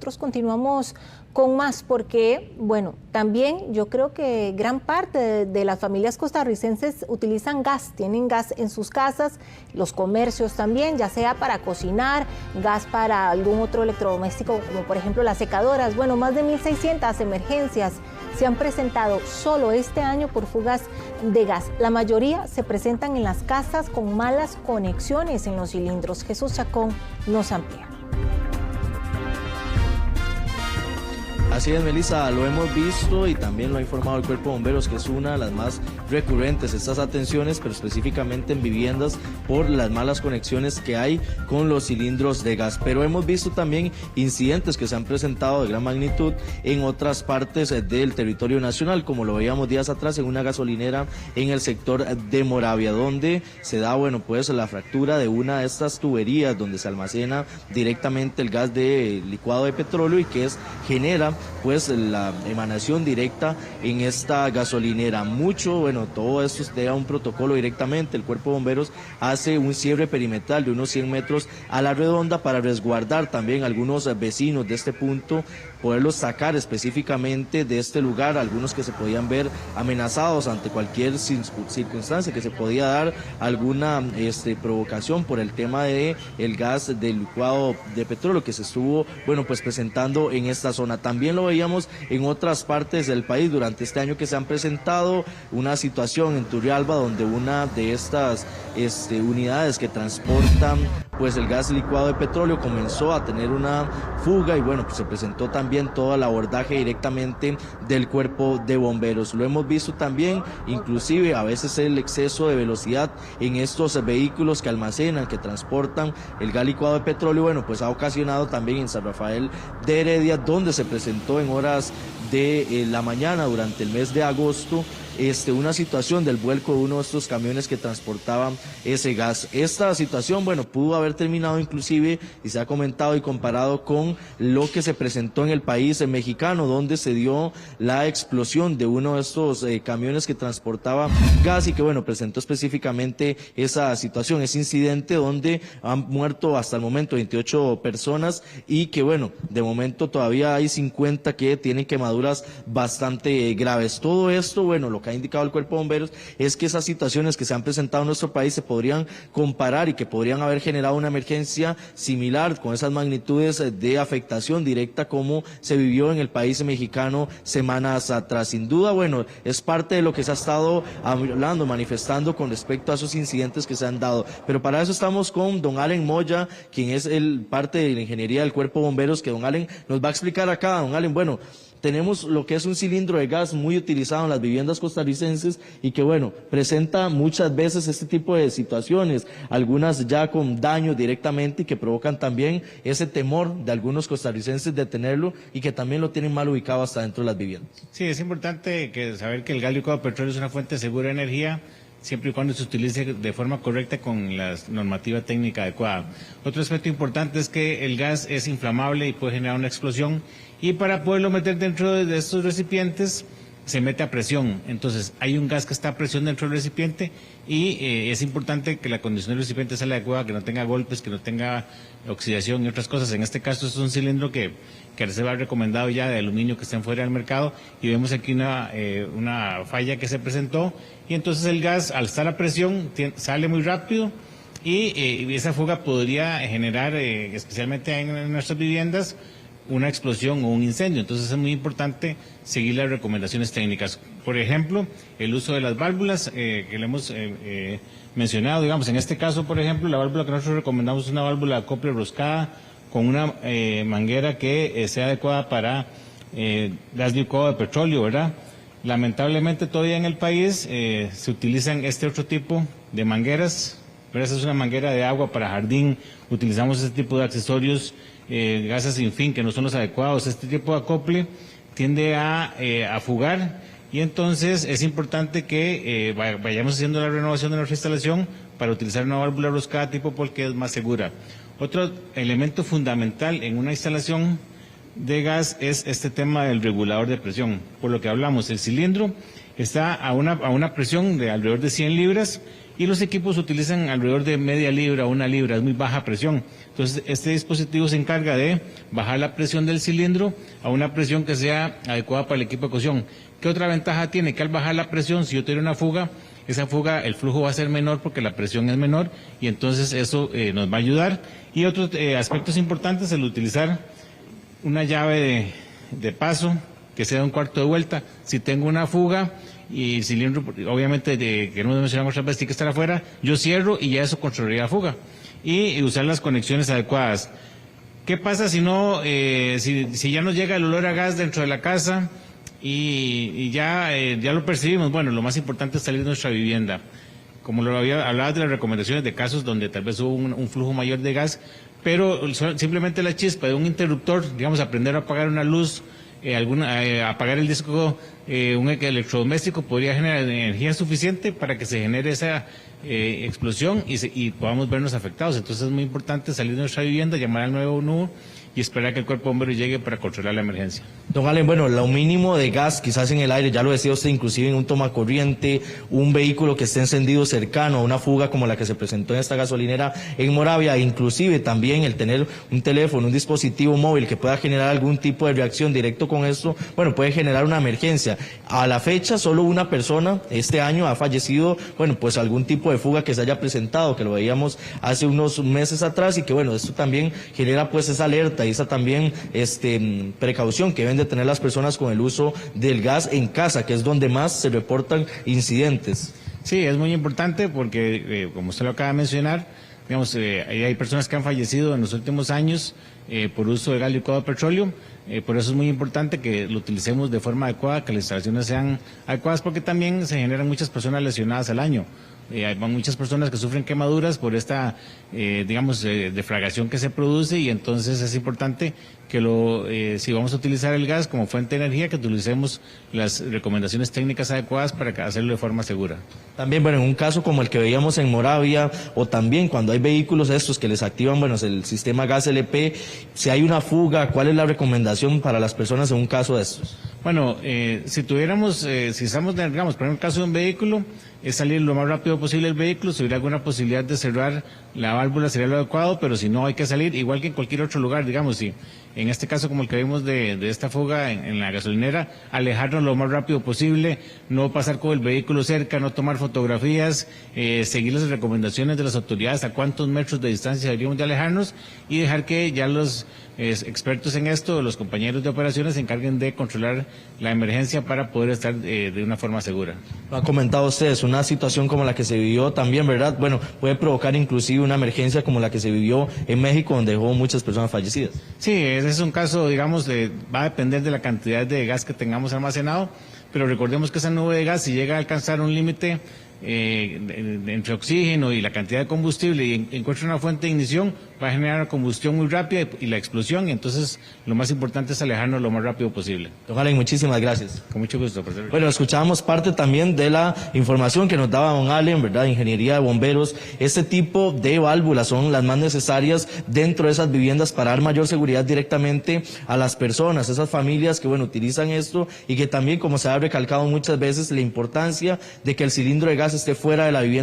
nosotros continuamos con más porque, bueno, también yo creo que gran parte de las familias costarricenses utilizan gas, tienen gas en sus casas, los comercios también, ya sea para cocinar, gas para algún otro electrodoméstico, como por ejemplo las secadoras. Bueno, más de 1.600 emergencias se han presentado solo este año por fugas de gas. La mayoría se presentan en las casas con malas conexiones en los cilindros. Jesús Chacón nos amplía. Así es, Melissa, lo hemos visto y también lo ha informado el Cuerpo de Bomberos, que es una de las más recurrentes estas atenciones, pero específicamente en viviendas por las malas conexiones que hay con los cilindros de gas. Pero hemos visto también incidentes que se han presentado de gran magnitud en otras partes del territorio nacional, como lo veíamos días atrás en una gasolinera en el sector de Moravia, donde se da, bueno, pues la fractura de una de estas tuberías donde se almacena directamente el gas de licuado de petróleo y que genera pues la emanación directa en esta gasolinera. Bueno, todo esto lleva un protocolo directamente. El Cuerpo de Bomberos hace un cierre perimetral de unos 100 metros a la redonda para resguardar también a algunos vecinos de este punto, poderlos sacar específicamente de este lugar, algunos que se podían ver amenazados ante cualquier circunstancia que se podía dar, alguna provocación por el tema de el gas del licuado de petróleo que se estuvo, bueno, pues presentando en esta zona. También lo veíamos en otras partes del país durante este año que se han presentado una situación en Turrialba donde una de estas unidades que transportan pues el gas licuado de petróleo comenzó a tener una fuga y bueno, pues se presentó también todo el abordaje directamente del Cuerpo de Bomberos. Lo hemos visto también, inclusive a veces el exceso de velocidad en estos vehículos que almacenan, que transportan el gas licuado de petróleo, bueno, pues ha ocasionado también en San Rafael de Heredia, donde se presentó en horas de la mañana durante el mes de agosto una situación del vuelco de uno de estos camiones que transportaban ese gas. Esta situación, bueno, pudo haber terminado inclusive, y se ha comentado y comparado con lo que se presentó en el país mexicano, donde se dio la explosión de uno de estos camiones que transportaba gas y que, bueno, presentó específicamente esa situación, ese incidente donde han muerto hasta el momento 28 personas y que, bueno, de momento todavía hay 50 que tienen quemaduras bastante graves. Todo esto, bueno, lo que ha indicado el Cuerpo de Bomberos es que esas situaciones que se han presentado en nuestro país se podrían comparar y que podrían haber generado una emergencia similar con esas magnitudes de afectación directa como se vivió en el país mexicano semanas atrás. Sin duda, bueno, es parte de lo que se ha estado hablando, manifestando con respecto a esos incidentes que se han dado. Pero para eso estamos con don Allen Moya, quien es parte de la ingeniería del Cuerpo de Bomberos, que don Allen nos va a explicar acá. Don Allen, bueno, tenemos lo que es un cilindro de gas muy utilizado en las viviendas costarricenses y que, bueno, presenta muchas veces este tipo de situaciones, algunas ya con daño directamente y que provocan también ese temor de algunos costarricenses de tenerlo y que también lo tienen mal ubicado hasta dentro de las viviendas. Sí, es importante saber que el gas licuado de petróleo es una fuente segura de energía, siempre y cuando se utilice de forma correcta con la normativa técnica adecuada. Otro aspecto importante es que el gas es inflamable y puede generar una explosión, y para poderlo meter dentro de estos recipientes se mete a presión. Entonces hay un gas que está a presión dentro del recipiente y es importante que la condición del recipiente sea la adecuada, que no tenga golpes, que no tenga oxidación y otras cosas. En este caso es un cilindro que se va recomendado ya de aluminio que estén fuera del mercado, y vemos aquí una falla que se presentó, y entonces el gas, al estar a presión, sale muy rápido y esa fuga podría generar, especialmente en nuestras viviendas, una explosión o un incendio. Entonces es muy importante seguir las recomendaciones técnicas. Por ejemplo, el uso de las válvulas que le hemos mencionado, digamos, en este caso, por ejemplo, la válvula que nosotros recomendamos es una válvula de acople roscada con una manguera que sea adecuada para gas licuado de petróleo, ¿verdad? Lamentablemente todavía en el país se utilizan este otro tipo de mangueras, pero esa es una manguera de agua para jardín. Utilizamos este tipo de accesorios, gases sin fin, que no son los adecuados. Este tipo de acople tiende a fugar, y entonces es importante que vayamos haciendo la renovación de nuestra instalación para utilizar una válvula roscada tipo porque es más segura. Otro elemento fundamental en una instalación de gas es este tema del regulador de presión, por lo que hablamos. El cilindro está a una presión de alrededor de 100 libras y los equipos utilizan alrededor de media libra o 1 libra, es muy baja presión. Entonces este dispositivo se encarga de bajar la presión del cilindro a una presión que sea adecuada para el equipo de cocción. ¿Qué otra ventaja tiene? Que al bajar la presión, si yo tengo una fuga, esa fuga, el flujo va a ser menor porque la presión es menor y entonces eso nos va a ayudar. Y otros aspectos importantes, el utilizar una llave de paso que sea de 1/4 de vuelta. Si tengo una fuga y el cilindro, obviamente, que no mencionamos otras veces, tiene que estar afuera, yo cierro y ya eso controlaría la fuga. Y usar las conexiones adecuadas. ¿Qué pasa si no, si ya nos llega el olor a gas dentro de la casa y ya lo percibimos? Bueno, lo más importante es salir de nuestra vivienda. Como hablaba de las recomendaciones de casos donde tal vez hubo un flujo mayor de gas, pero simplemente la chispa de un interruptor, digamos, aprender a apagar una luz, apagar el disco, un electrodoméstico podría generar energía suficiente para que se genere esa explosión y podamos vernos afectados. Entonces es muy importante salir de nuestra vivienda, llamar al 911 y esperar que el cuerpo de bomberos llegue para controlar la emergencia. Don Allen, bueno, lo mínimo de gas quizás en el aire, ya lo decía usted, inclusive en un tomacorriente, un vehículo que esté encendido cercano a una fuga como la que se presentó en esta gasolinera en Moravia, inclusive también el tener un teléfono, un dispositivo móvil que pueda generar algún tipo de reacción directo con esto, bueno, puede generar una emergencia. A la fecha, solo una persona este año ha fallecido, bueno, pues algún tipo de fuga que se haya presentado, que lo veíamos hace unos meses atrás y que, bueno, esto también genera pues esa alerta y esa también precaución que deben de tener las personas con el uso del gas en casa, que es donde más se reportan incidentes. Sí, es muy importante porque, como usted lo acaba de mencionar, digamos, hay personas que han fallecido en los últimos años por uso de gas licuado de petróleo. Por eso es muy importante que lo utilicemos de forma adecuada, que las instalaciones sean adecuadas, porque también se generan muchas personas lesionadas al año. Hay muchas personas que sufren quemaduras por esta, defragación que se produce y entonces es importante que si vamos a utilizar el gas como fuente de energía, que utilicemos las recomendaciones técnicas adecuadas para hacerlo de forma segura. También, bueno, en un caso como el que veíamos en Moravia, o también cuando hay vehículos estos que les activan, bueno, el sistema gas LP, si hay una fuga, ¿cuál es la recomendación para las personas en un caso de estos? Bueno, si estamos, digamos, por ejemplo, el caso de un vehículo, es salir lo más rápido posible del vehículo. Si hubiera alguna posibilidad de cerrar la válvula sería lo adecuado, pero si no hay que salir, igual que en cualquier otro lugar, digamos, si en este caso como el que vimos de esta fuga en la gasolinera, alejarnos lo más rápido posible, no pasar con el vehículo cerca, no tomar fotografías, seguir las recomendaciones de las autoridades a cuántos metros de distancia deberíamos de alejarnos y dejar que ya los expertos en esto, los compañeros de operaciones, se encarguen de controlar la emergencia para poder estar de una forma segura. Lo han comentado ustedes, una situación como la que se vivió también, ¿verdad? Bueno, puede provocar inclusive una emergencia como la que se vivió en México, donde dejó muchas personas fallecidas. Sí, ese es un caso, digamos, va a depender de la cantidad de gas que tengamos almacenado, pero recordemos que esa nube de gas, si llega a alcanzar un límite entre oxígeno y la cantidad de combustible y encuentra una fuente de ignición, va a generar una combustión muy rápida y la explosión, y entonces lo más importante es alejarnos lo más rápido posible. Don Allen, muchísimas gracias. Con mucho gusto, profesor. Bueno, escuchábamos parte también de la información que nos daba don Allen, ¿verdad? Ingeniería de bomberos. Este tipo de válvulas son las más necesarias dentro de esas viviendas para dar mayor seguridad directamente a las personas, esas familias que, bueno, utilizan esto y que también, como se ha recalcado muchas veces, la importancia de que el cilindro de gas esté fuera de la vivienda.